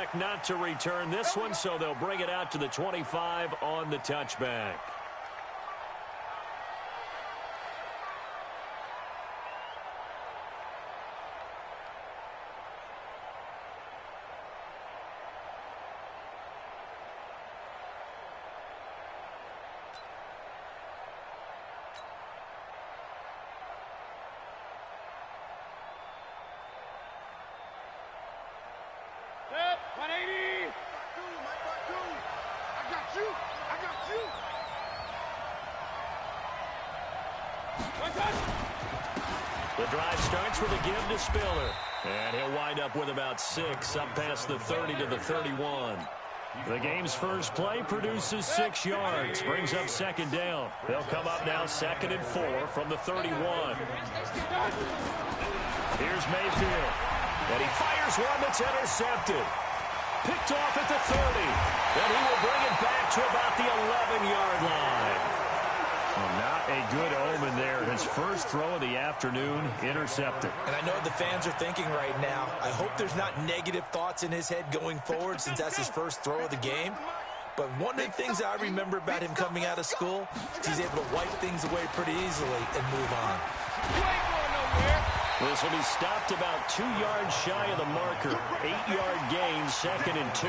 elect not to return this one, so they'll bring it out to the 25 on the touchback. The drive starts with a give to Spiller. And he'll wind up with about 6 up past the 30 to the 31. The game's first play produces 6 yards, brings up second down. They'll come up now 2nd and 4 from the 31. Here's Mayfield. And he fires one that's intercepted. Picked off at the 30. And he will bring it back to about the 11-yard line. Well, not a good omen there. His first throw of the afternoon intercepted. And I know what the fans are thinking right now. I hope there's not negative thoughts in his head going forward since that's his first throw of the game. But one of the things I remember about him coming out of school is he's able to wipe things away pretty easily and move on. This will be stopped about 2 yards shy of the marker. 8-yard gain, 2nd and 2.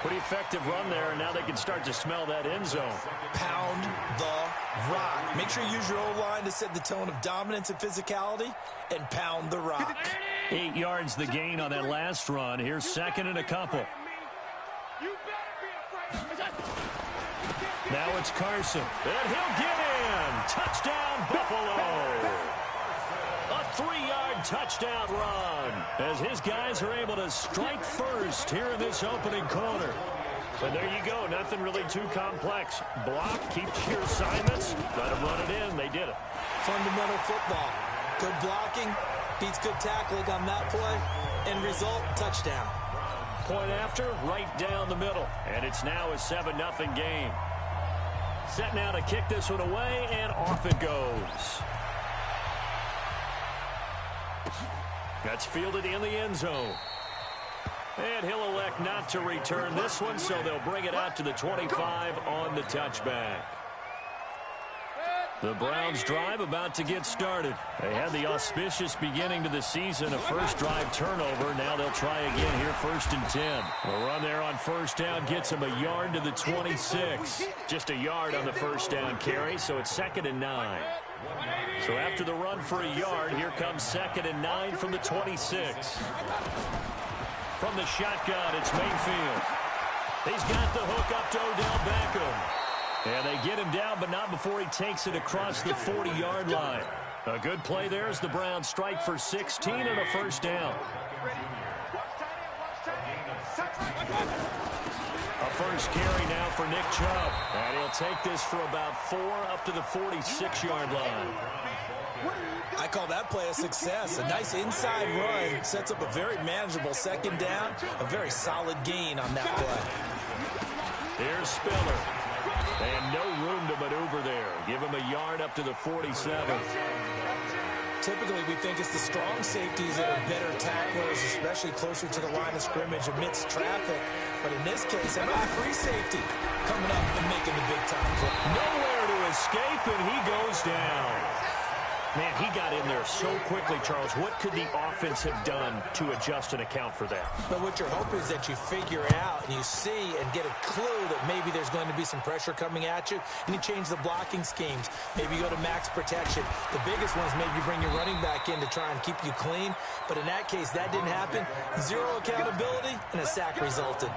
Pretty effective run there, and now they can start to smell that end zone. Pound the rock. Make sure you use your O-line to set the tone of dominance and physicality, and pound the rock. 8 yards the gain on that last run. Here's 2nd and a couple. Now it's Carson. And he'll get in. Touchdown, Buffalo. A 3-yard touchdown run as his guys are able to strike first here in this opening quarter. And there you go. Nothing really too complex. Block, keep your assignments, let them run it in. They did it. Fundamental football. Good blocking beats good tackling on that play. End result, touchdown. Point after, right down the middle. And it's now a 7-0 game. Set now to kick this one away, and off it goes. That's fielded in the end zone. And he'll elect not to return this one, so they'll bring it out to the 25 on the touchback. The Browns drive about to get started. They had the auspicious beginning to the season, a first drive turnover. Now they'll try again here, 1st and 10. The run there on first down gets them a yard to the 26. Just a yard on the first down carry, so it's 2nd and 9. So after the run for a yard, here comes 2nd and 9 from the 26. From the shotgun, it's Mayfield. He's got the hook up to Odell Beckham. And they get him down, but not before he takes it across the 40-yard line. A good play there as the Browns strike for 16 and a first down. A first carry now for Nick Chubb. And he'll take this for about 4 up to the 46-yard line. I call that play a success. A nice inside run sets up a very manageable second down. A very solid gain on that play. Here's Spiller. And no room to maneuver there. Give him a yard up to the 47. Typically, we think it's the strong safeties that are better tacklers, especially closer to the line of scrimmage amidst traffic. But in this case, how about a free safety coming up and making the big-time play? Nowhere to escape, and he goes down. Man, he got in there so quickly, Charles. What could the offense have done to adjust and account for that? But what you're hoping is that you figure out and you see and get a clue that maybe there's going to be some pressure coming at you, and you change the blocking schemes. Maybe you go to max protection. The biggest one is maybe you bring your running back in to try and keep you clean. But in that case, that didn't happen. Zero accountability, and a sack resulted.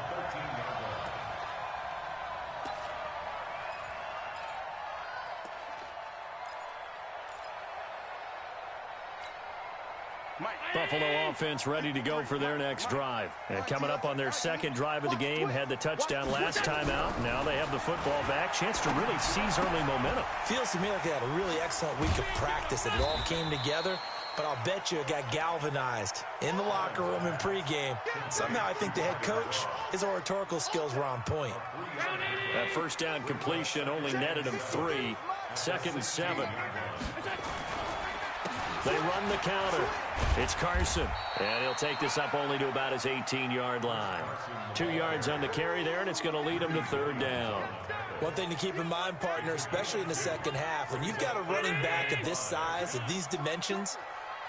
Buffalo offense ready to go for their next drive. And coming up on their second drive of the game, had the touchdown last time out. Now they have the football back. Chance to really seize early momentum. Feels to me like they had a really excellent week of practice. It all came together. But I'll bet you it got galvanized in the locker room in pregame. Somehow I think the head coach, his oratorical skills were on point. That first down completion only netted him 3. 2nd and 7. They run the counter. It's Carson. And he'll take this up only to about his 18-yard line. 2 yards on the carry there, and it's going to lead him to third down. One thing to keep in mind, partner, especially in the second half, when you've got a running back of this size, of these dimensions,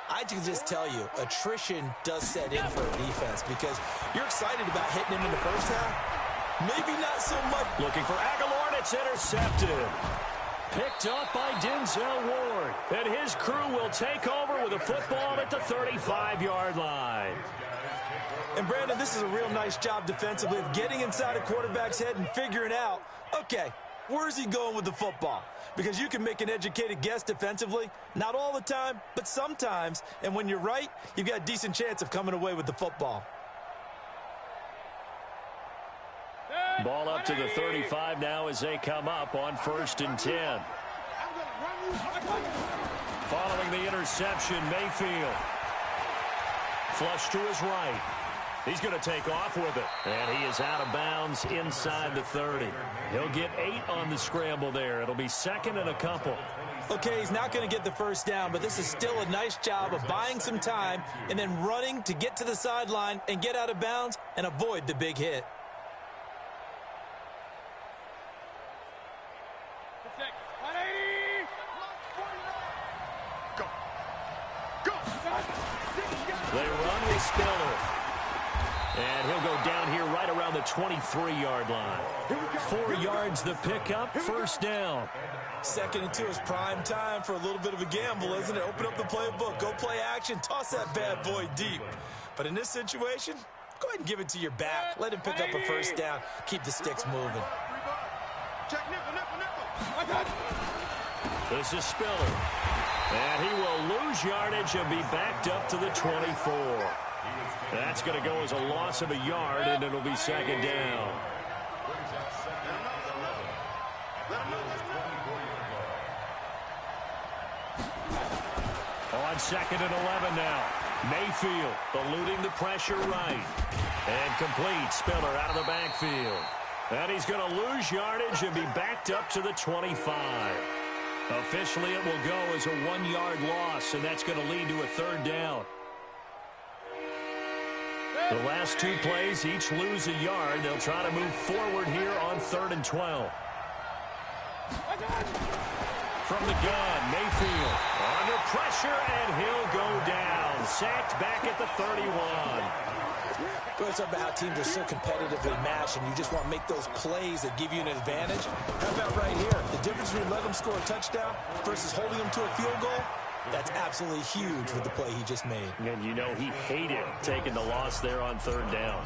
I can just tell you, attrition does set in for a defense because you're excited about hitting him in the first half. Maybe not so much. Looking for Aguilar, and it's intercepted. Picked up by Denzel Ward. And his crew will take over with a football at the 35-yard line. And, Brandon, this is a real nice job defensively of getting inside a quarterback's head and figuring out, okay, where's he going with the football? Because you can make an educated guess defensively. Not all the time, but sometimes. And when you're right, you've got a decent chance of coming away with the football. Ball up to the 35 now as they come up on 1st and 10. Following the interception, Mayfield. Flush to his right. He's going to take off with it. And he is out of bounds inside the 30. He'll get 8 on the scramble there. It'll be 2nd and a couple. Okay, he's not going to get the first down, but this is still a nice job of buying some time and then running to get to the sideline and get out of bounds and avoid the big hit. They run with Spiller. And he'll go down here right around the 23-yard line. 4 yards the pickup, first down. 2nd and 2 is prime time for a little bit of a gamble, isn't it? Open up the playbook, go play action, toss that bad boy deep. But in this situation, go ahead and give it to your back. Let him pick up a first down. Keep the sticks moving. This is Spiller. And he will lose yardage and be backed up to the 24. That's going to go as a loss of a yard, and it'll be 2nd down. On 2nd and 11 now. Mayfield eluding the pressure right. And complete. Spiller out of the backfield. And he's going to lose yardage and be backed up to the 25. Officially, it will go as a 1-yard loss, and that's going to lead to a 3rd down. The last 2 plays each lose a yard. They'll try to move forward here on 3rd and 12. From the gun, Mayfield under pressure, and he'll go down. Sacked back at the 31. It's about how teams are so competitively matched, and you just want to make those plays that give you an advantage. How about right here? The difference between letting them score a touchdown versus holding them to a field goal, that's absolutely huge with the play he just made. And you know he hated taking the loss there on 3rd down.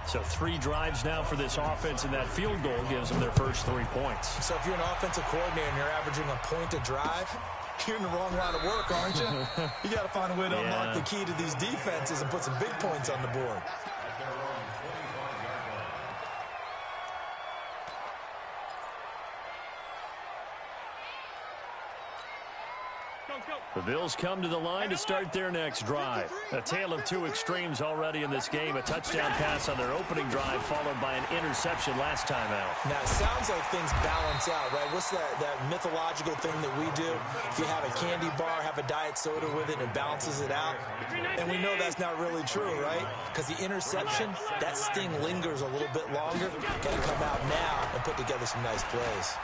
So 3 drives now for this offense, and that field goal gives them their first 3 points. So if you're an offensive coordinator and you're averaging a point a drive, you're in the wrong line of work, aren't you? You got to find a way to unlock the key to these defenses and put some big points on the board. The Bills come to the line to start their next drive. A tale of 2 extremes already in this game. A touchdown pass on their opening drive, followed by an interception last time out. Now, it sounds like things balance out, right? What's that mythological thing that we do? If you have a candy bar, have a diet soda with it, and it balances it out. And we know that's not really true, right? Because the interception, that sting lingers a little bit longer. Got to come out now and put together some nice plays.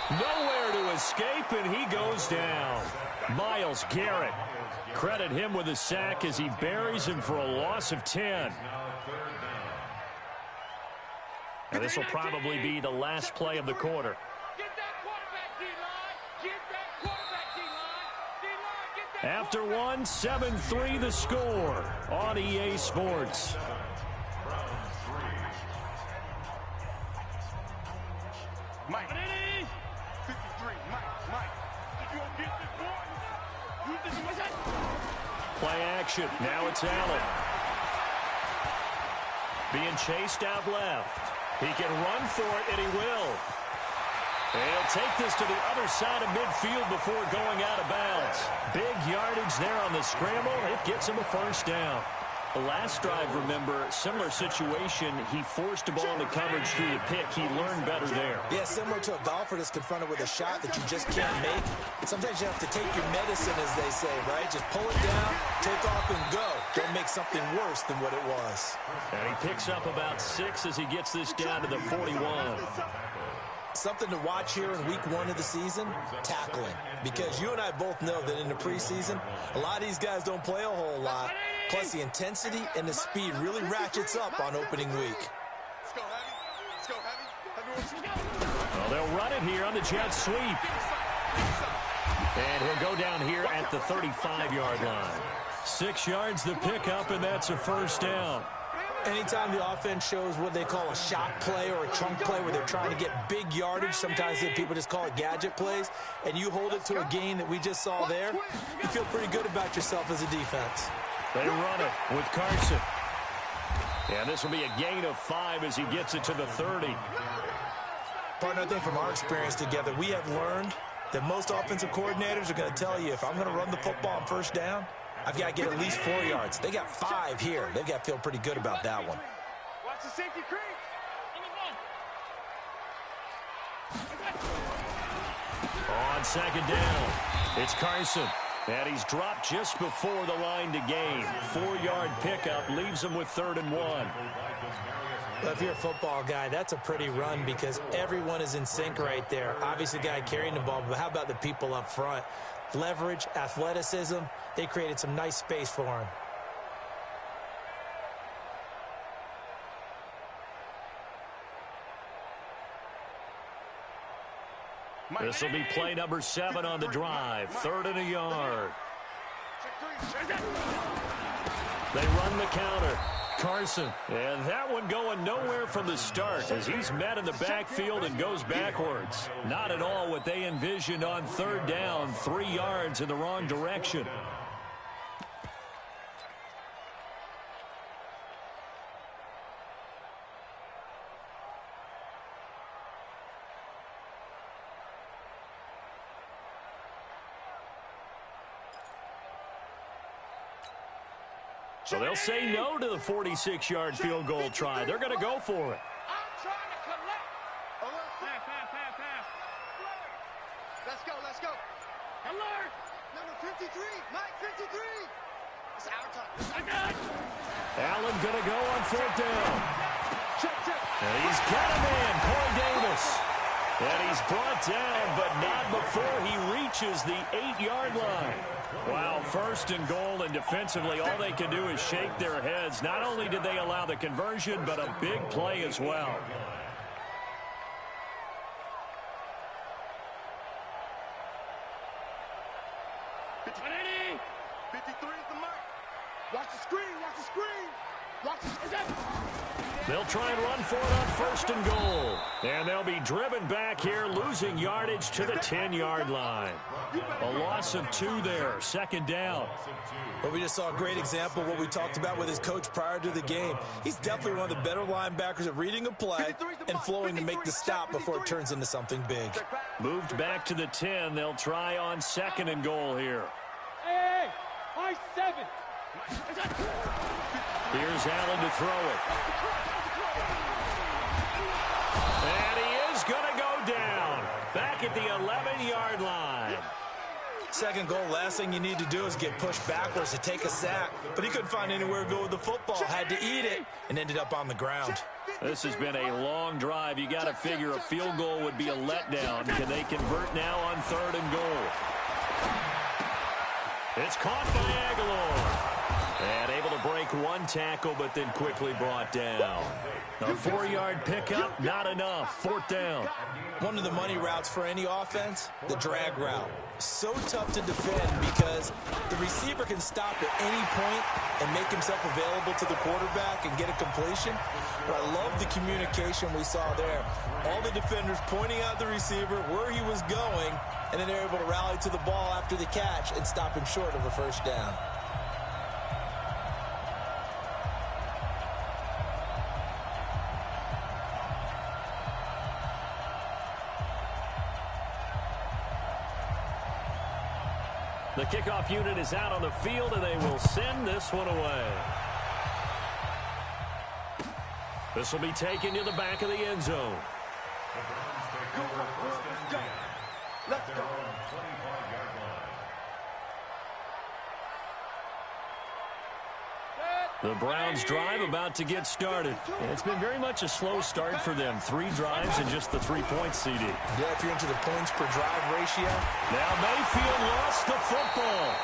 Nowhere to escape, and he goes down. Myles Garrett. Credit him with a sack as he buries him for a loss of 10. And this will probably be the last play of the quarter. After 1, 7-3 the score on EA Sports. Mike. 53, Mike. Did you get this boy? You think what's that? Play action. Now it's Allen. Being chased out left. He can run for it, and he will. And he'll take this to the other side of midfield before going out of bounds. Big yardage there on the scramble. It gets him a first down. Last drive, remember, similar situation. He forced the ball into coverage through the pick. He learned better there. Yeah, similar to a golfer that's confronted with a shot that you just can't make. Sometimes you have to take your medicine, as they say, right? Just pull it down, take off, and go. Don't make something worse than what it was. And he picks up about 6 as he gets this down to the 41. Something to watch here in week 1 of the season, tackling. Because you and I both know that in the preseason, a lot of these guys don't play a whole lot. Plus, the intensity and the speed really ratchets up on opening week. Let's go, Heavy. Let's go, Heavy. Well, they'll run it here on the jet sweep. And he'll go down here at the 35-yard line. 6 yards the pickup, and that's a first down. Anytime the offense shows what they call a shot play or a chunk play where they're trying to get big yardage, sometimes people just call it gadget plays, and you hold it to a gain that we just saw there, you feel pretty good about yourself as a defense. They run it with Carson. And this will be a gain of 5 as he gets it to the 30. Partner, I think from our experience together, we have learned that most offensive coordinators are going to tell you, if I'm going to run the football on first down, I've got to get at least 4 yards. They got 5 here. They've got to feel pretty good about that one. Watch the safety creep. On second down, it's Carson. And he's dropped just before the line to gain. 4-yard pickup leaves him with 3rd and 1. Well, if you're a football guy, that's a pretty run because everyone is in sync right there. Obviously, the guy carrying the ball, but how about the people up front? Leverage, athleticism, they created some nice space for him. This will be play number 7 on the drive. 3rd and a yard. They run the counter. Carson. And that one going nowhere from the start as he's met in the backfield and goes backwards. Not at all what they envisioned on 3rd down. 3 yards in the wrong direction. So they'll say no to the 46-yard field goal try. They're going to go for it. I'm trying to collect. Pass. Let's go. Alert. Number 53, Mike 53. It's our time. Allen going to go on 4th down. Check. And he's got a man, Corey Davis. And he's brought down, but not before he reaches the 8-yard line. Wow, 1st and goal, and defensively all they can do is shake their heads. Not only did they allow the conversion, but a big play as well. Ready? 53 is the mark. Watch the screen. They'll try and run for it on 1st and goal. And they'll be driven back here, losing yardage to the 10-yard line. A loss of 2 there, 2nd down. Well, we just saw a great example of what we talked about with his coach prior to the game. He's definitely one of the better linebackers at reading a play and flowing to make the stop before it turns into something big. Moved back to the 10. They'll try on 2nd and goal here. Hey, I-7. Here's Allen to throw it. And he is going to go down. Back at the 11-yard line. 2nd goal, last thing you need to do is get pushed backwards to take a sack. But he couldn't find anywhere to go with the football. Had to eat it and ended up on the ground. This has been a long drive. You got to figure a field goal would be a letdown. Can they convert now on 3rd and goal? It's caught by Aguilar. And able to break 1 tackle, but then quickly brought down. A 4-yard pickup, not enough. 4th down. One of the money routes for any offense, the drag route. So tough to defend because the receiver can stop at any point and make himself available to the quarterback and get a completion. But I love the communication we saw there. All the defenders pointing out the receiver, where he was going, and then they're able to rally to the ball after the catch and stop him short of a 1st down. The kickoff unit is out on the field, and they will send this one away. This will be taken to the back of the end zone. Let's go. The Browns drive about to get started. And it's been very much a slow start for them. 3 drives and just the 3 points, CD. Yeah, if you're into the points per drive ratio. Now Mayfield lost the football.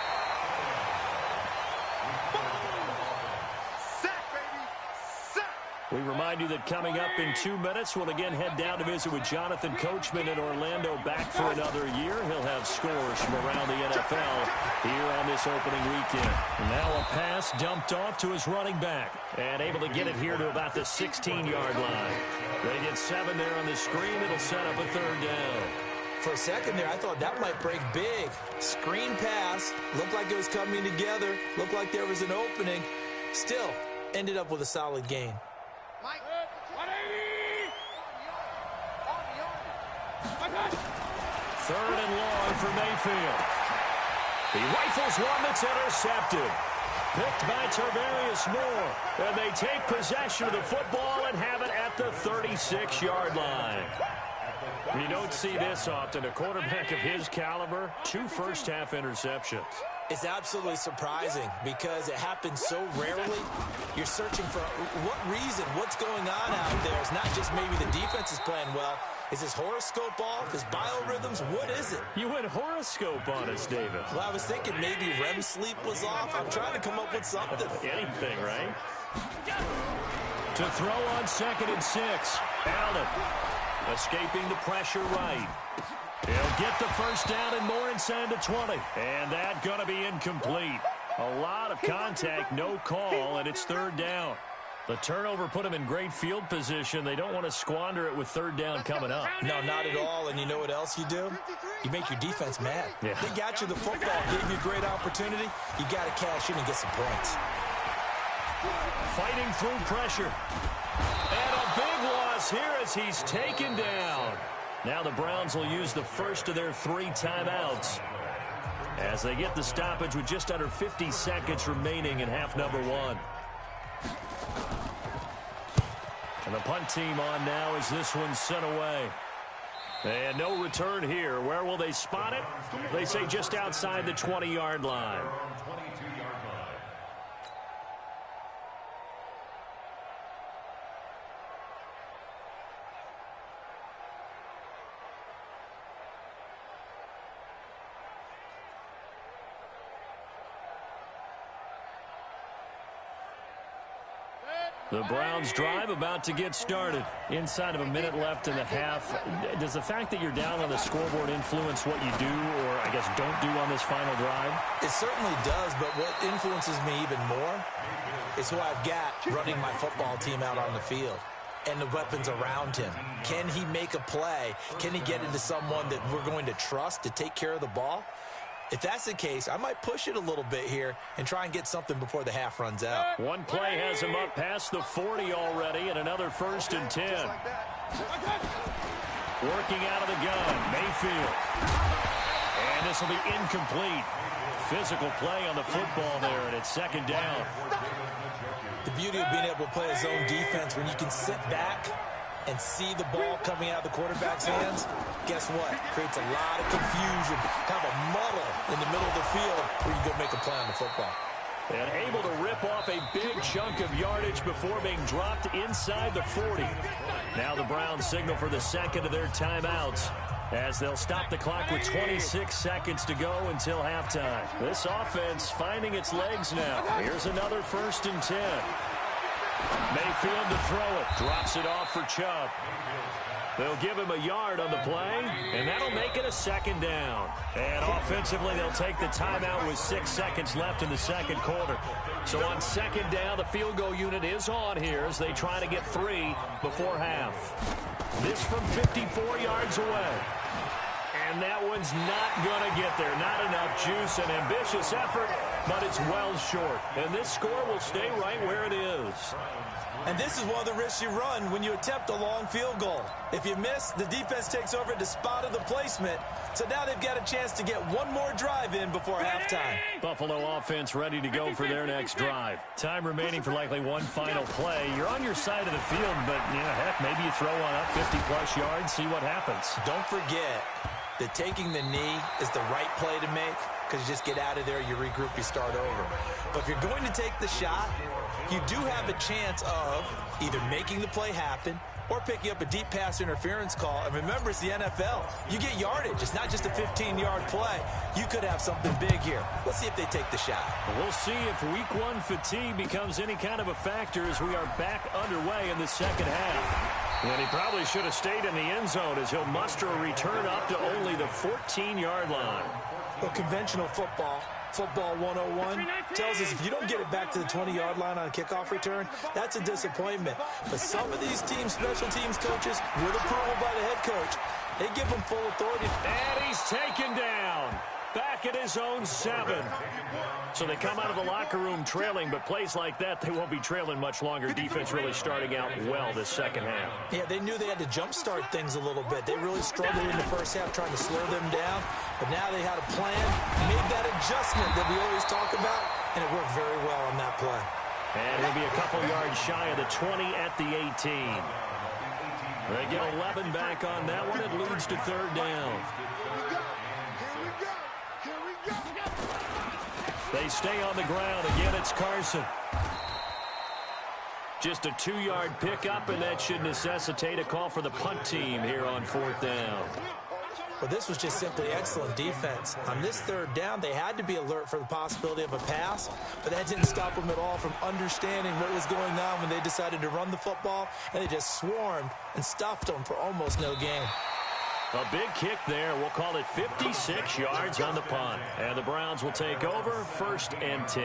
We remind you that coming up in 2 minutes, we'll again head down to visit with Jonathan Coachman in Orlando, back for another year. He'll have scores from around the NFL here on this opening weekend. Now a pass dumped off to his running back, and able to get it here to about the 16-yard line. They get 7 there on the screen. It'll set up a 3rd down. For a second there, I thought that might break big. Screen pass. Looked like it was coming together. Looked like there was an opening. Still, ended up with a solid gain. Mike, 3rd and long for Mayfield. He rifles one that's intercepted. Picked by Tarvarius Moore. And they take possession of the football and have it at the 36-yard line. You don't see this often. A quarterback of his caliber, 2 first-half interceptions. It's absolutely surprising because it happens so rarely. You're searching for what reason, what's going on out there. It's not just maybe the defense is playing well. Is his horoscope off? His biorhythms? What is it? You went horoscope on us, David. Well, I was thinking maybe REM sleep was off. I'm trying to come up with something. Anything, right? To throw on 2nd and 6. Allen escaping the pressure right. He'll get the first down and more inside the 20. And that's going to be incomplete. A lot of contact, no call, and it's 3rd down. The turnover put him in great field position. They don't want to squander it with 3rd down coming up. No, not at all. And you know what else you do? You make your defense mad. Yeah. They got you the football, gave you a great opportunity. You got to cash in and get some points. Fighting through pressure. And a big loss here as he's taken down. Now the Browns will use the first of their 3 timeouts as they get the stoppage with just under 50 seconds remaining in half number 1. And the punt team on now as this one's sent away. And no return here. Where will they spot it? They say just outside the 20-yard line. The Browns drive about to get started. Inside of a minute left in the half. Does the fact that you're down on the scoreboard influence what you do or, I guess, don't do on this final drive? It certainly does, but what influences me even more is who I've got running my football team out on the field and the weapons around him. Can he make a play? Can he get into someone that we're going to trust to take care of the ball? If that's the case, I might push it a little bit here and try and get something before the half runs out. One play has him up past the 40 already, and another 1st and 10. Working out of the gun, Mayfield. And this will be incomplete. Physical play on the football there, and it's 2nd down. The beauty of being able to play a zone defense when you can sit back and see the ball coming out of the quarterback's hands, guess what? Creates a lot of confusion, kind of a muddle in the middle of the field where you go make a play on the football. And able to rip off a big chunk of yardage before being dropped inside the 40. Now the Browns signal for the 2nd of their timeouts as they'll stop the clock with 26 seconds to go until halftime. This offense finding its legs now. Here's another 1st and 10. Mayfield to throw it. Drops it off for Chubb. They'll give him a yard on the play, and that'll make it a 2nd down. And offensively, they'll take the timeout with 6 seconds left in the 2nd quarter. So on 2nd down, the field goal unit is on here as they try to get 3 before half. This from 54 yards away. And that one's not going to get there. Not enough juice, an ambitious effort, but it's well short. And this score will stay right where it is. goes. And this is one of the risks you run when you attempt a long field goal. If you miss, the defense takes over at the spot of the placement. So now they've got a chance to get one more drive in before halftime. Buffalo offense ready to go for their next drive. Time remaining for likely one final play. You're on your side of the field, but, heck, maybe you throw one up 50-plus yards, see what happens. Don't forget that taking the knee is the right play to make, because you just get out of there, you regroup, you start over. But if you're going to take the shot, you do have a chance of either making the play happen or picking up a deep pass interference call. And remember, it's the NFL. You get yardage. It's not just a 15-yard play. You could have something big here. Let's see if they take the shot. We'll see if Week 1 fatigue becomes any kind of a factor as we are back underway in the second half. And he probably should have stayed in the end zone as he'll muster a return up to only the 14-yard line. Well, conventional football 101, tells us if you don't get it back to the 20-yard line on a kickoff return, that's a disappointment. But some of these special teams coaches, with approval by the head coach, they give them full authority. And he's taken down. Back at his own 7. So they come out of the locker room trailing, but plays like that, they won't be trailing much longer. Defense really starting out well this second half. Yeah, they knew they had to jumpstart things a little bit. They really struggled in the first half trying to slow them down, but now they had a plan, made that adjustment that we always talk about, and it worked very well on that play. And he'll be a couple yards shy of the 20 at the 18. They get 11 back on that one. It leads to third down. They stay on the ground. Again, it's Carson. Just a 2-yard pickup, and that should necessitate a call for the punt team here on fourth down. Well, this was just simply excellent defense. On this third down, they had to be alert for the possibility of a pass, but that didn't stop them at all from understanding what was going on when they decided to run the football, and they just swarmed and stuffed them for almost no gain. A big kick there. We'll call it 56 yards on the punt. And the Browns will take over, 1st and 10.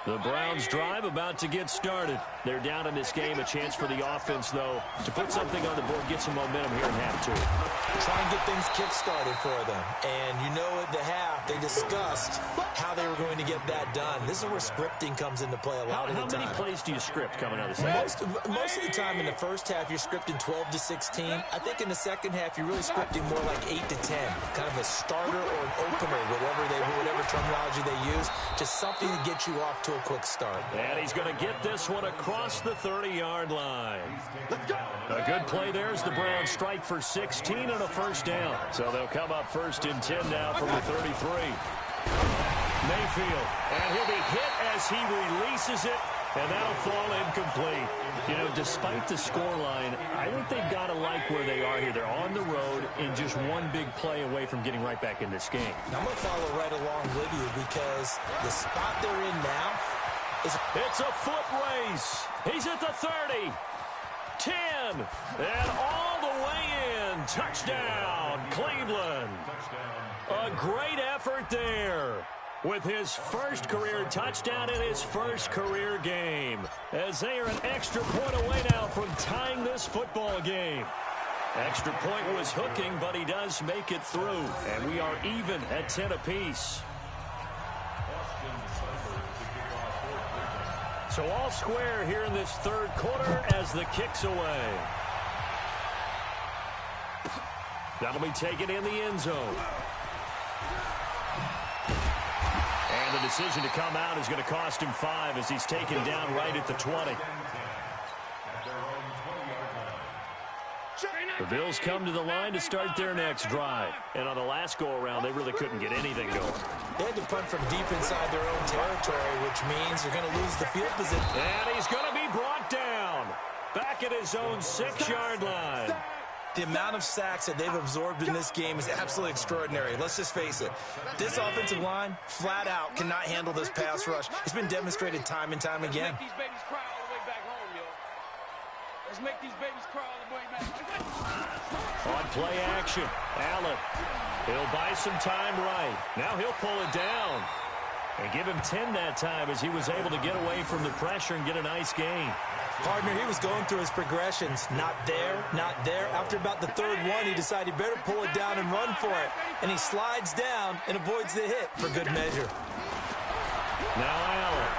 The Browns drive about to get started. They're down in this game. A chance for the offense, though, to put something on the board, get some momentum here in half 2. Try and get things kick-started for them. And at the half, they discussed how they were going to get that done. This is where scripting comes into play a lot of the time. How many plays do you script coming out of the second? Most of the time in the first half, you're scripting 12 to 16. I think in the second half, you're really scripting more like 8 to 10. Kind of a starter or an opener, whatever terminology they use. Just something to get you off to a quick start. And he's going to get this one across the 30-yard line. A good play there as the Browns strike for 16 and a first down. So they'll come up 1st and 10 now from the 33. Mayfield, and he'll be hit as he releases it, and that'll fall incomplete. Despite the scoreline, I think they've got to like where they are here. They're on the road and just one big play away from getting right back in this game. I'm going to follow right along with you because the spot they're in now is... It's a foot race. He's at the 30, 10, and all the way in. Touchdown, Cleveland. A great effort there with his first career touchdown in his first career game, as they are an extra point away now from tying this football game. Extra point was hooking, but he does make it through, and we are even at 10 apiece. So all square here in this third quarter as the kick's away. That'll be taken in the end zone. And the decision to come out is going to cost him 5 as he's taken down right at the 20. The Bills come to the line to start their next drive. And on the last go-around, they really couldn't get anything going. They had to punt from deep inside their own territory, which means they're going to lose the field position. And he's going to be brought down back at his own 6-yard line. The amount of sacks that they've absorbed in this game is absolutely extraordinary. Let's just face it. This offensive line, flat out, cannot handle this pass rush. It's been demonstrated time and time again. Let's make these babies cry all the way back home, yo. Let's make these babies cry all the way back home. On play action, Allen. He'll buy some time right. Now he'll pull it down. And give him 10 that time as he was able to get away from the pressure and get a nice gain. Partner, he was going through his progressions. Not there, not there. After about the third one, he decided he better pull it down and run for it. And he slides down and avoids the hit for good measure. Now Allen.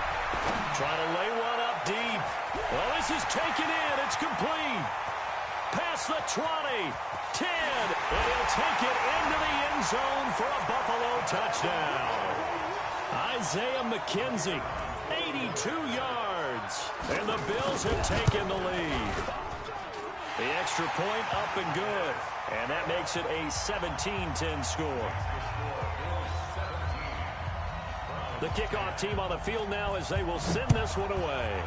Trying to lay one up deep. Well, this is taken in. It's complete. Past the 20, 10, and he'll take it into the end zone for a Buffalo touchdown. Isaiah McKenzie, 82 yards, and the Bills have taken the lead. The extra point up and good, and that makes it a 17-10 score. The kickoff team on the field now as they will send this one away.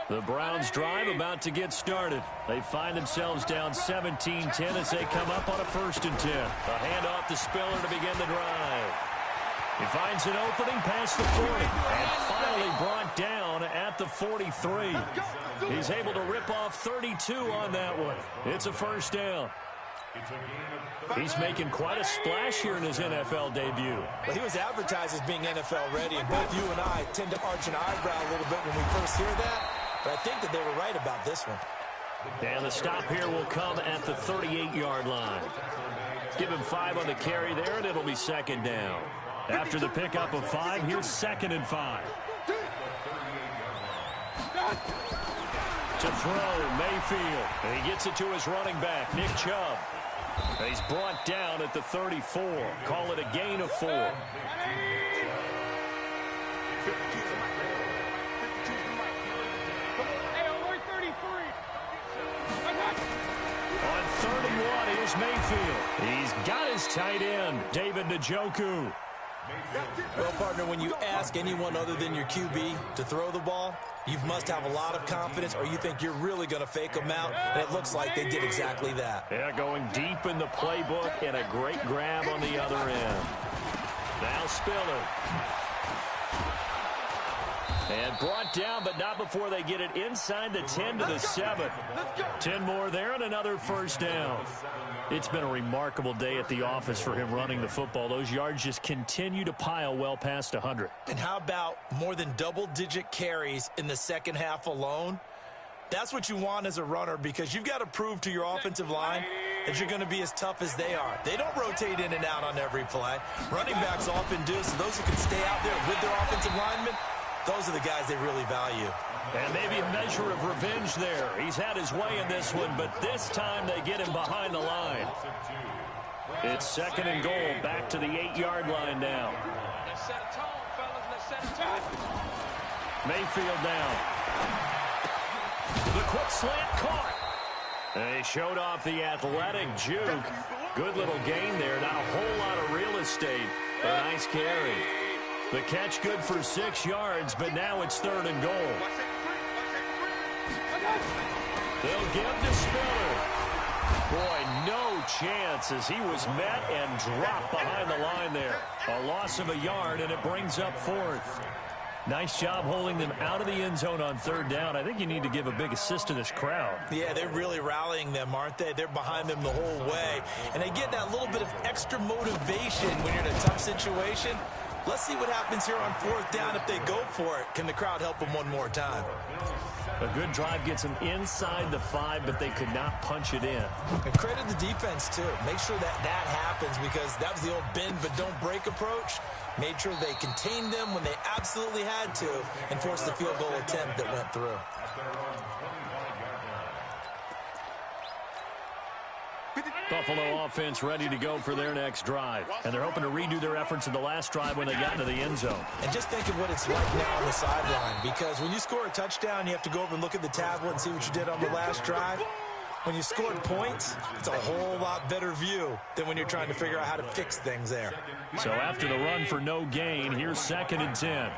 The Browns drive about to get started. They find themselves down 17-10 as they come up on a 1st and 10. A handoff to Spiller to begin the drive. He finds an opening past the 40 and finally brought down at the 43. He's able to rip off 32 on that one. It's a 1st down. He's making quite a splash here in his NFL debut. Well, he was advertised as being NFL ready, and both you and I tend to arch an eyebrow a little bit when we first hear that. But I think that they were right about this one. And the stop here will come at the 38-yard line. Give him 5 on the carry there, and it'll be 2nd down. After the pickup of 5, here's 2nd and 5. To throw, Mayfield. And he gets it to his running back, Nick Chubb. And he's brought down at the 34. Call it a gain of 4. On 31, here's Mayfield. He's got his tight end, David Njoku. Well, partner, when you ask anyone other than your QB to throw the ball, you must have a lot of confidence or you think you're really going to fake them out, and it looks like they did exactly that. Yeah, going deep in the playbook and a great grab on the other end. Now Spiller. And brought down, but not before they get it inside the 10 to the 7. 10 more there and another 1st down. It's been a remarkable day at the office for him running the football. Those yards just continue to pile well past 100. And how about more than double-digit carries in the 2nd half alone? That's what you want as a runner because you've got to prove to your offensive line that you're going to be as tough as they are. They don't rotate in and out on every play. Running backs often do, so those who can stay out there with their offensive linemen, those are the guys they really value. And maybe a measure of revenge there. He's had his way in this one, but this time they get him behind the line. It's 2nd and goal, back to the 8-yard line now. Let's set a tone, fellas. Let's set a tone. Mayfield down. The quick slant caught. And he showed off the athletic juke. Good little gain there. Not a whole lot of real estate, but a nice carry. The catch good for 6 yards, but now it's 3rd and goal. They'll give to Spiller. Boy, no chance as he was met and dropped behind the line there. A loss of a yard, and it brings up 4th. Nice job holding them out of the end zone on 3rd down. I think you need to give a big assist to this crowd. Yeah, they're really rallying them, aren't they? They're behind them the whole way. And they get that little bit of extra motivation when you're in a tough situation. Let's see what happens here on 4th down if they go for it. Can the crowd help them one more time? A good drive gets them inside the 5, but they could not punch it in. And credit the defense, too. Make sure that that happens because that was the old bend but don't break approach. Made sure they contained them when they absolutely had to and forced the field goal attempt that went through. Buffalo offense ready to go for their next drive. And they're hoping to redo their efforts in the last drive when they got into the end zone. And just think of what it's like now on the sideline, because when you score a touchdown, you have to go over and look at the tablet and see what you did on the last drive. When you scored points, it's a whole lot better view than when you're trying to figure out how to fix things there. So after the run for no gain, here's 2nd and 10.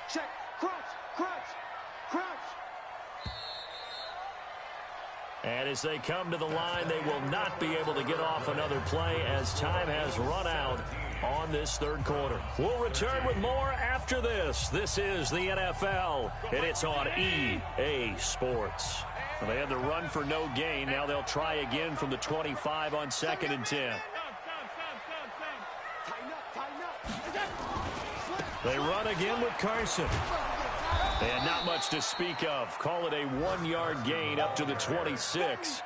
Check. Crouch. And as they come to the line, they will not be able to get off another play as time has run out on this 3rd quarter. We'll return with more after this. This is the NFL, and it's on EA Sports. Well, they had the run for no gain. Now they'll try again from the 25 on 2nd and 10. They run again with Carson. And not much to speak of. Call it a 1-yard gain up to the 26.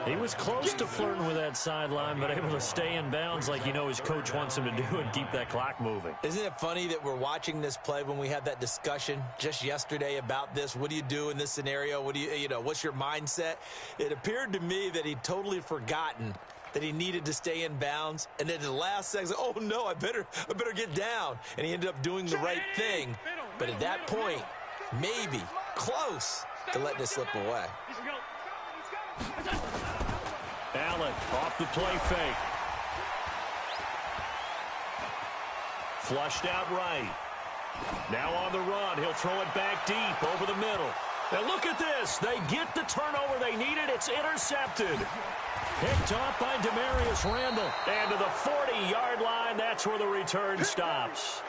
He was close to flirting with that sideline, but able to stay in bounds like his coach wants him to do and keep that clock moving. Isn't it funny that we're watching this play when we had that discussion just yesterday about this? What do you do in this scenario? What do what's your mindset? It appeared to me that he'd totally forgotten that he needed to stay in bounds, and then in the last second, oh no, I better get down. And he ended up doing the right thing. But at that point, maybe close to letting it slip away. Allen off the play fake. Flushed out right. Now on the run. He'll throw it back deep over the middle. And look at this. They get the turnover they needed. It's intercepted. Picked off by Demarius Randall. And to the 40-yard line, that's where the return stops.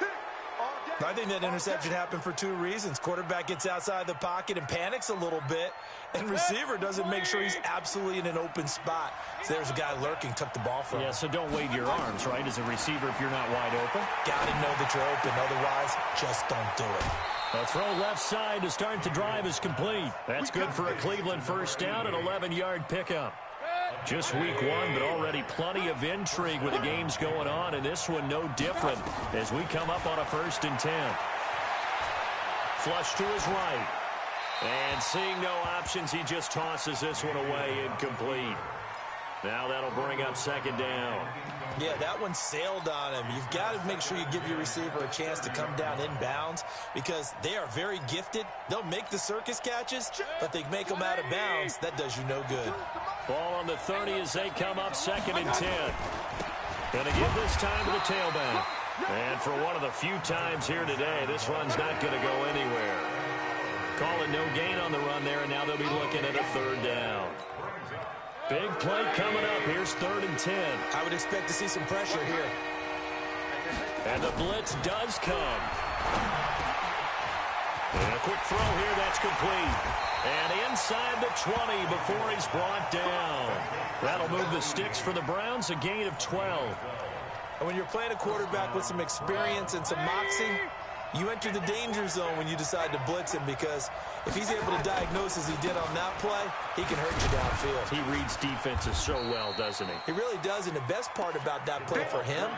I think that interception happened for two reasons. Quarterback gets outside the pocket and panics a little bit, and receiver doesn't make sure he's absolutely in an open spot. So there's a guy lurking, took the ball from him. Yeah, so don't wave your arms, right, as a receiver if you're not wide open. Got to know that you're open. Otherwise, just don't do it. A throw left side to start the drive is complete. That's good for a Cleveland first down, an 11-yard pickup. Just week one, but already plenty of intrigue with the games going on, and this one no different as we come up on a 1st and 10. Flush to his right. And seeing no options, he just tosses this one away, incomplete. Now that'll bring up 2nd down. Yeah, that one sailed on him. You've got to make sure you give your receiver a chance to come down in bounds because they are very gifted. They'll make the circus catches, but they make them out of bounds. That does you no good. Ball on the 30 as they come up 2nd and 10. Gonna give this time to the tailback. And for one of the few times here today, this run's not going to go anywhere. Call it no gain on the run there, and now they'll be looking at a 3rd down. Big play coming up. Here's 3rd and 10. I would expect to see some pressure here. And the blitz does come. And a quick throw here, that's complete. And inside the 20 before he's brought down. That'll move the sticks for the Browns, a gain of 12. And when you're playing a quarterback with some experience and some moxie, you enter the danger zone when you decide to blitz him because if he's able to diagnose as he did on that play, he can hurt you downfield. He reads defenses so well, doesn't he? He really does, and the best part about that play for him,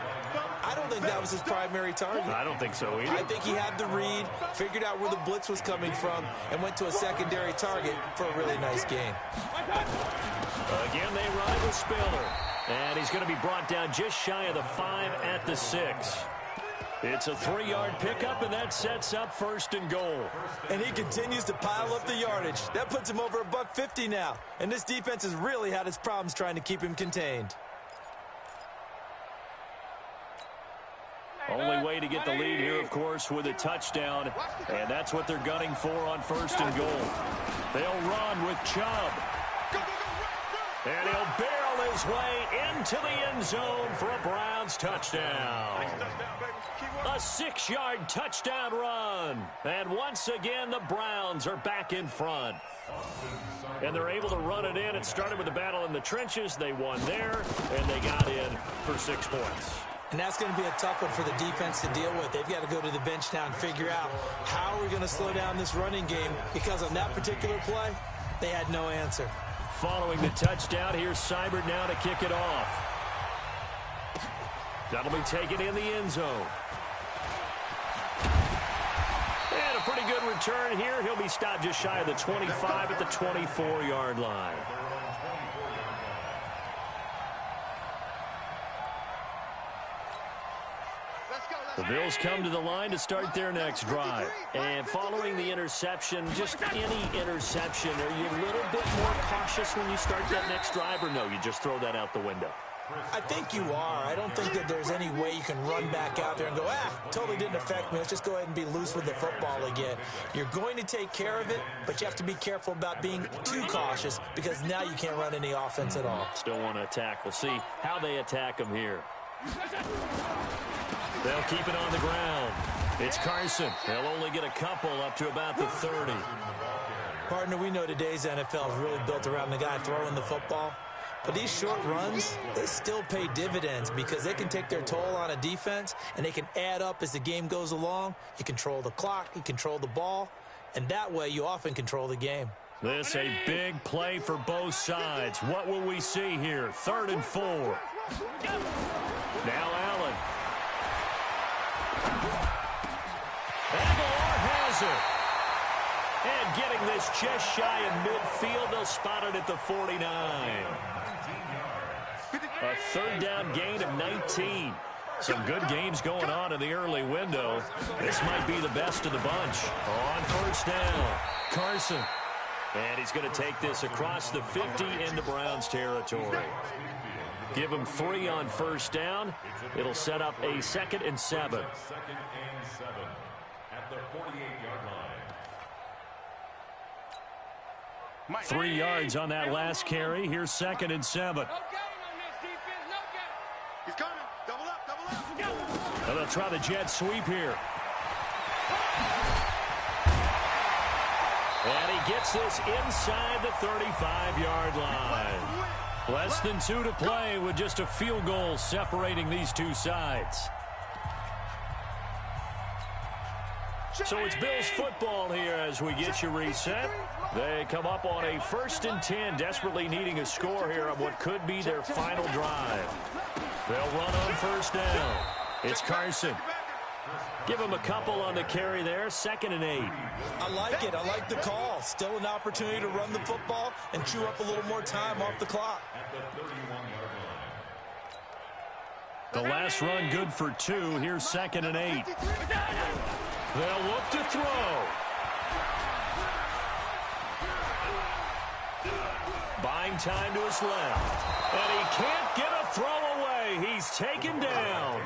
I don't think that was his primary target. I don't think so either. I think he had the read, figured out where the blitz was coming from, and went to a secondary target for a really nice gain. Again, they run it with Spiller. And he's going to be brought down just shy of the 5 at the 6. It's a 3-yard pickup, and that sets up 1st and goal. And he continues to pile up the yardage. That puts him over $150 now. And this defense has really had its problems trying to keep him contained. Only way to get the lead here, of course, with a touchdown. And that's what they're gunning for on 1st and goal. They'll run with Chubb. And he'll barrel his way into the end zone for a Browns touchdown. A 6-yard touchdown run. And once again, the Browns are back in front. And they're able to run it in. It started with a battle in the trenches. They won there, and they got in for 6 points. And that's going to be a tough one for the defense to deal with. They've got to go to the bench now and figure out how are we going to slow down this running game, because on that particular play, they had no answer. Following the touchdown, here's Seibert now to kick it off. That'll be taken in the end zone. And a pretty good return here. He'll be stopped just shy of the 25 at the 24-yard line. The Bills come to the line to start their next drive. And following the interception, just any interception, are you a little bit more cautious when you start that next drive, or no, you just throw that out the window? I think you are. I don't think that there's any way you can run back out there and go, totally didn't affect me. Let's just go ahead and be loose with the football again. You're going to take care of it, but you have to be careful about being too cautious because now you can't run any offense at all. Still want to attack. We'll see how they attack them here. They'll keep it on the ground. It's Carson. They'll only get a couple up to about the 30. Partner, we know today's NFL is really built around the guy throwing the football. But these short runs, they still pay dividends because they can take their toll on a defense, and they can add up as the game goes along. You control the clock, you control the ball, and that way you often control the game. This a big play for both sides. What will we see here? 3rd and 4. Now Allen. Aguilar has it. And getting this just shy of midfield, they'll spot it at the 49. A 3rd down gain of 19. Some good games going on in the early window. This might be the best of the bunch. On 1st down, Carson. And he's going to take this across the 50 into Browns territory. Give him 3 on 1st down. It'll set up a 2nd and 7. At the 48-yard line. 3 yards on that last carry. Here's 2nd and 7. He's coming. Double up, double up. And they'll try the jet sweep here. And he gets this inside the 35-yard line. Less than 2 to play with just a field goal separating these two sides. So it's Bills football here as we get you reset. They come up on a 1st and 10, desperately needing a score here on what could be their final drive. They'll run on 1st down. It's Carson. Give him a couple on the carry there, 2nd and 8. I like it. I like the call. Still an opportunity to run the football and chew up a little more time off the clock. The last run good for 2. Here's 2nd and 8. They'll look to throw. Buying time to his left. And he can't get a throw away. He's taken down.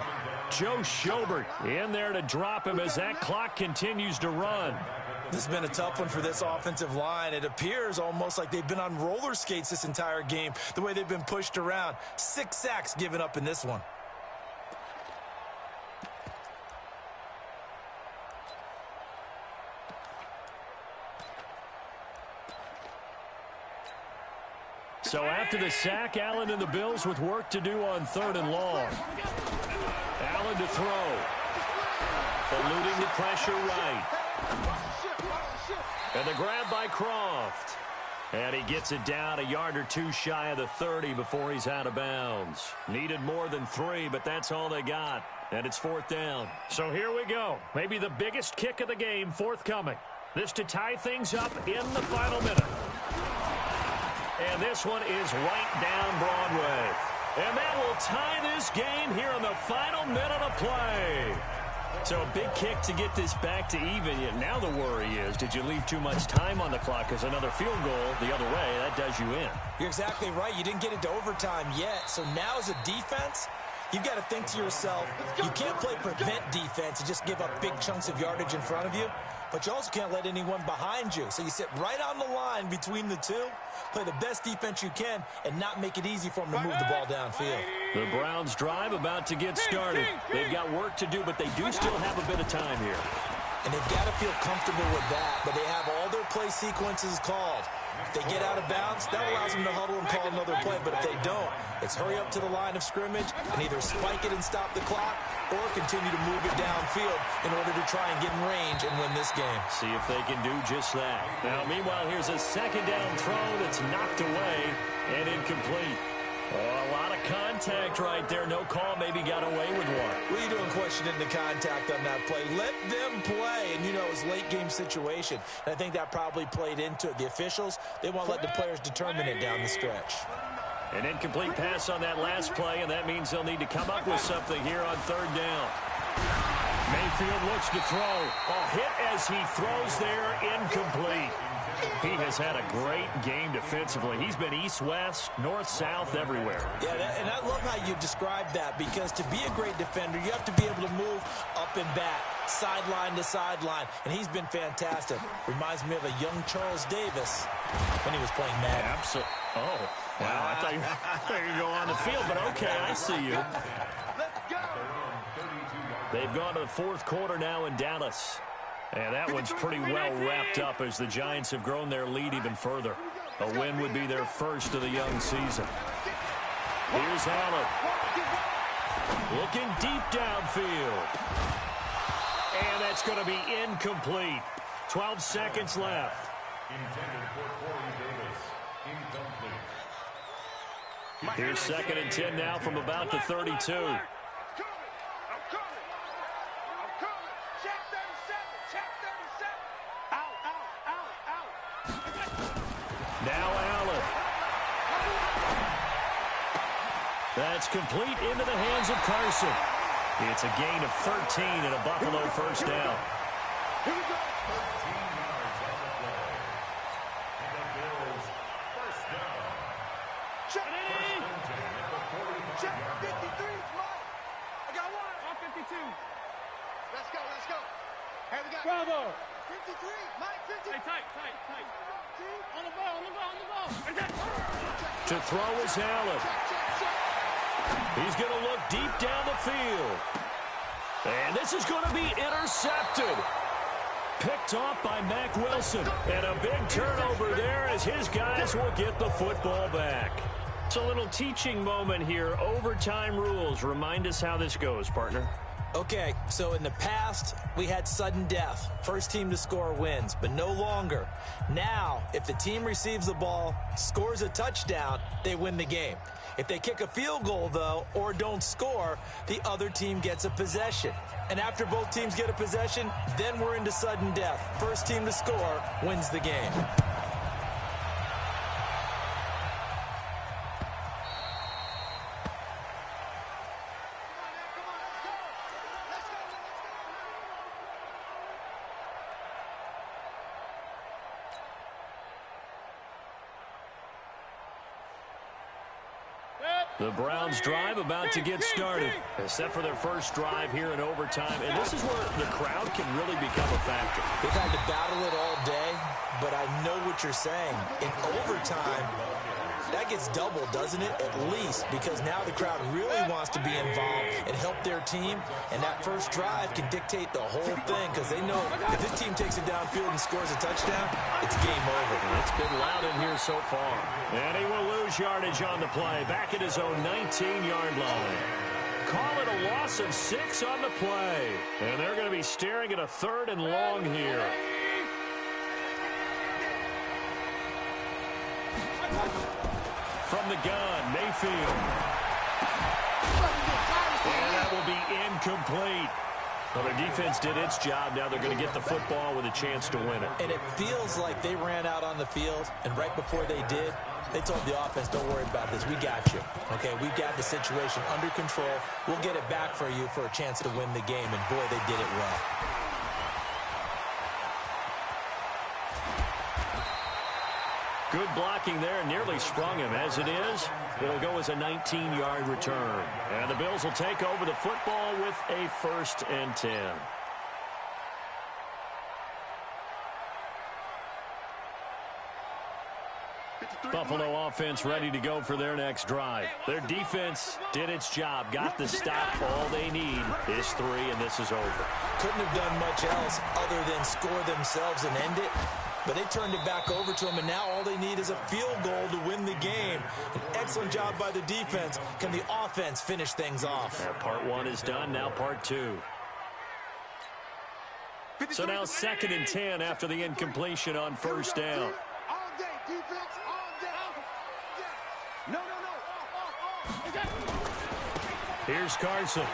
Joe Schobert in there to drop him as that clock continues to run. This has been a tough one for this offensive line. It appears almost like they've been on roller skates this entire game, the way they've been pushed around. 6 sacks given up in this one. So after the sack, Allen and the Bills with work to do on 3rd and long. Allen to throw. Eluding the pressure right. And the grab by Croft. And he gets it down a yard or 2 shy of the 30 before he's out of bounds. Needed more than 3, but that's all they got. And it's 4th down. So here we go. Maybe the biggest kick of the game forthcoming. This to tie things up in the final minute. And this one is right down Broadway. And that will tie this game here in the final minute of play. So a big kick to get this back to even. Yet now the worry is, did you leave too much time on the clock? Because another field goal the other way, that does you in. You're exactly right. You didn't get into overtime yet. So now as a defense, you've got to think to yourself, you can't play prevent defense and just give up big chunks of yardage in front of you. But you also can't let anyone behind you. So you sit right on the line between the two, play the best defense you can, and not make it easy for them to move the ball downfield. The Browns drive about to get started. They've got work to do, but they do still have a bit of time here. And they've got to feel comfortable with that, but they have all their play sequences called. If they get out of bounds, that allows them to huddle and call another play. But if they don't, it's hurry up to the line of scrimmage and either spike it and stop the clock or continue to move it downfield in order to try and get in range and win this game. See if they can do just that. Now, meanwhile, here's a 2nd down throw that's knocked away and incomplete. Oh, a lot of contact right there. No call. Maybe got away with one. What are you doing questioning the contact on that play? Let them play. And, you know, it's late-game situation. And I think that probably played into it. The officials, they want to let the players determine it down the stretch. An incomplete pass on that last play, and that means they'll need to come up with something here on 3rd down. Mayfield looks to throw. A hit as he throws there, incomplete. He has had a great game defensively. He's been east-west, north-south, everywhere. Yeah, and I love how you describe that, because to be a great defender, you have to be able to move up and back, sideline to sideline, and he's been fantastic. Reminds me of a young Charles Davis when he was playing Madden. Absolutely. Oh, wow. I thought you were going to go on the field, but okay, I see you. They've gone to the 4th quarter now in Dallas. And that one's pretty well wrapped up as the Giants have grown their lead even further. A win would be their first of the young season. Here's Allen. Looking deep downfield. And that's going to be incomplete. 12 seconds left. Intended for Corey Davis. Incomplete. Here's 2nd and 10 now from about the 32. I'm coming. Check 37. Out. Now Allen. That's complete into the hands of Carson. It's a gain of 13 and a Buffalo first down. Here we go. 13 yards on the play. And the Bills first down. Check. First and 10 at the 45. Check 53. Mike. I got one. 52. Let's go. Hey, we got Bravo. 53. Mike, 50. Hey, tight. On the ball. To throw is Allen. He's going to look deep down the field. And this is going to be intercepted. Picked off by Mack Wilson. And a big turnover there as his guys will get the football back. It's a little teaching moment here. Overtime rules. Remind us how this goes, partner. Okay, so in the past, we had sudden death. First team to score wins, but no longer. Now, if the team receives the ball, scores a touchdown, they win the game. If they kick a field goal, though, or don't score, the other team gets a possession. And after both teams get a possession, then we're into sudden death. First team to score wins the game. The Browns drive about to get started. Except for their first drive here in overtime. And this is where the crowd can really become a factor. They've had to battle it all day, but I know what you're saying. In overtime, that gets doubled, doesn't it? At least, because now the crowd really wants to be involved and help their team. And that first drive can dictate the whole thing because they know if this team takes it downfield and scores a touchdown, it's game over. It's been loud in here so far. And he will lose yardage on the play. Back at his own 19-yard line. Call it a loss of 6 on the play. And they're going to be staring at a 3rd and long here. From the gun, Mayfield. And that will be incomplete. Well, their defense did its job. Now they're going to get the football with a chance to win it. And it feels like they ran out on the field, and right before they did, they told the offense, don't worry about this. We got you. Okay, we got the situation under control. We'll get it back for you for a chance to win the game. And, boy, they did it well. Good blocking there. Nearly sprung him. As it is, it'll go as a 19-yard return. And the Bills will take over the football with a 1st and 10. Buffalo offense ready to go for their next drive. Their defense did its job, got the stop. All they need is 3, and this is over. Couldn't have done much else other than score themselves and end it. But they turned it back over to them, and now all they need is a field goal to win the game. An excellent job by the defense. Can the offense finish things off? Part 1 is done, now part 2. So now 2nd and 10 after the incompletion on 1st down. All day, defense, all day. No. Here's Carson.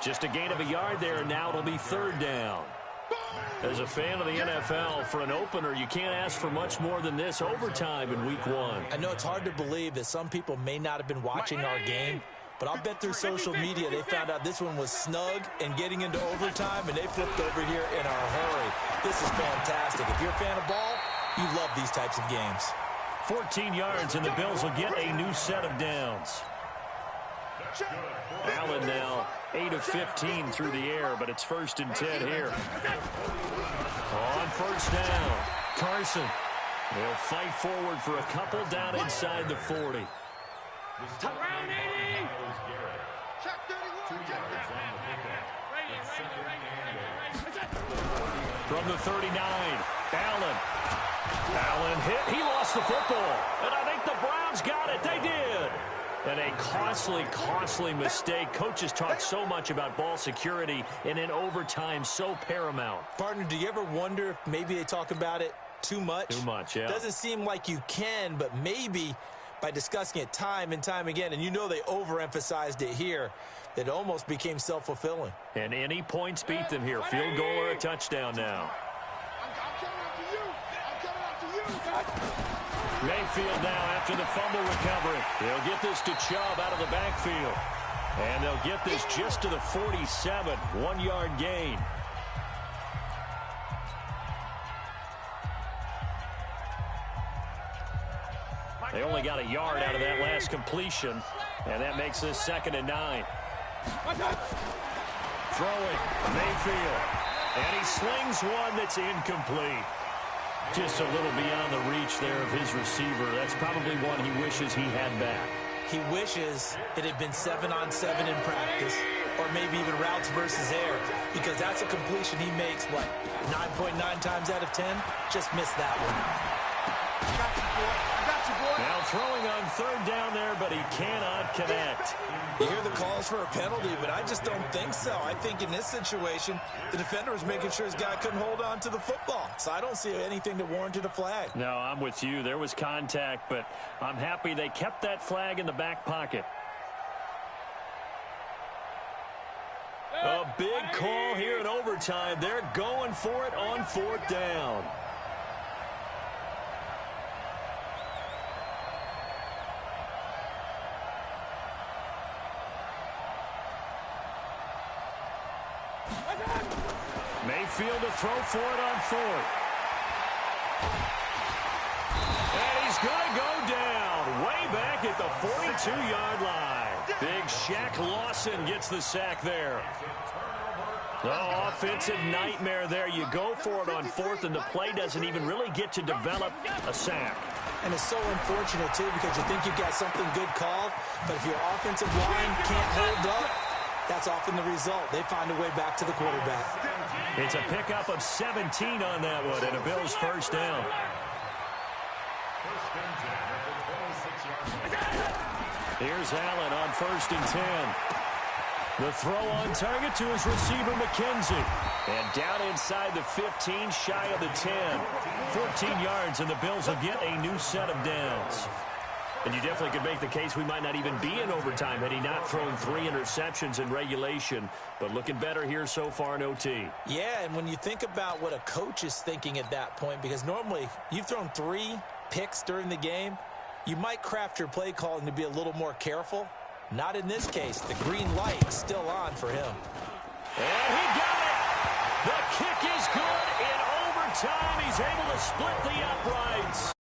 Just a gain of a yard there, and now it'll be 3rd down. As a fan of the NFL, for an opener, you can't ask for much more than this overtime in Week 1. I know it's hard to believe that some people may not have been watching our game, but I'll bet through social media they found out this one was snug and getting into overtime, and they flipped over here in a hurry. This is fantastic. If you're a fan of ball, you love these types of games. 14 yards, and the Bills will get a new set of downs. Allen now 8 of 15 through the air, but it's 1st and 10 here. On 1st down, Carson will fight forward for a couple down inside the 40. Check 31. From the 39, Allen hit. He lost the football. And I think the Browns got it. They did. And a costly mistake. Coaches talk so much about ball security, and in overtime, so paramount. Partner, do you ever wonder if maybe they talk about it too much? Too much, yeah. Doesn't seem like you can, but maybe by discussing it time and time again, and you know they overemphasized it here, it almost became self-fulfilling. And any points beat them here. Field goal or a touchdown now. Mayfield now after the fumble recovery. They'll get this to Chubb out of the backfield. And they'll get this just to the 47. 1-yard gain. They only got a yard out of that last completion. And that makes this 2nd and 9. Throwing, Mayfield. And he slings one that's incomplete. Just a little beyond the reach there of his receiver. That's probably one he wishes he had back. He wishes it had been 7-on-7 in practice, or maybe even routes versus air, because that's a completion he makes, what, 9.9 times out of 10? Just missed that one. I got you, boy. I got you, boy. Now throwing on 3rd down there, but he cannot connect. You hear the calls for a penalty, but I just don't think so. I think in this situation, the defender was making sure his guy couldn't hold on to the football. So I don't see anything that warranted a flag. No, I'm with you. There was contact, but I'm happy they kept that flag in the back pocket. A big call here in overtime. They're going for it on 4th down. Mayfield to throw for it on 4th. And he's going to go down way back at the 42-yard line. Big Shaq Lawson gets the sack there. Oh, offensive nightmare there. You go for it on 4th, and the play doesn't even really get to develop a sack. And it's so unfortunate, too, because you think you've got something good called, but if your offensive line can't hold up, that's often the result. They find a way back to the quarterback. It's a pickup of 17 on that one, and a Bills 1st down. Here's Allen on 1st and 10. The throw on target to his receiver, McKenzie. And down inside the 15, shy of the 10. 14 yards, and the Bills will get a new set of downs. And you definitely could make the case we might not even be in overtime had he not thrown 3 interceptions in regulation. But looking better here so far in OT. Yeah, and when you think about what a coach is thinking at that point, because normally you've thrown 3 picks during the game, you might craft your play calling to be a little more careful. Not in this case. The green light's still on for him. And he got it! The kick is good in overtime. He's able to split the uprights.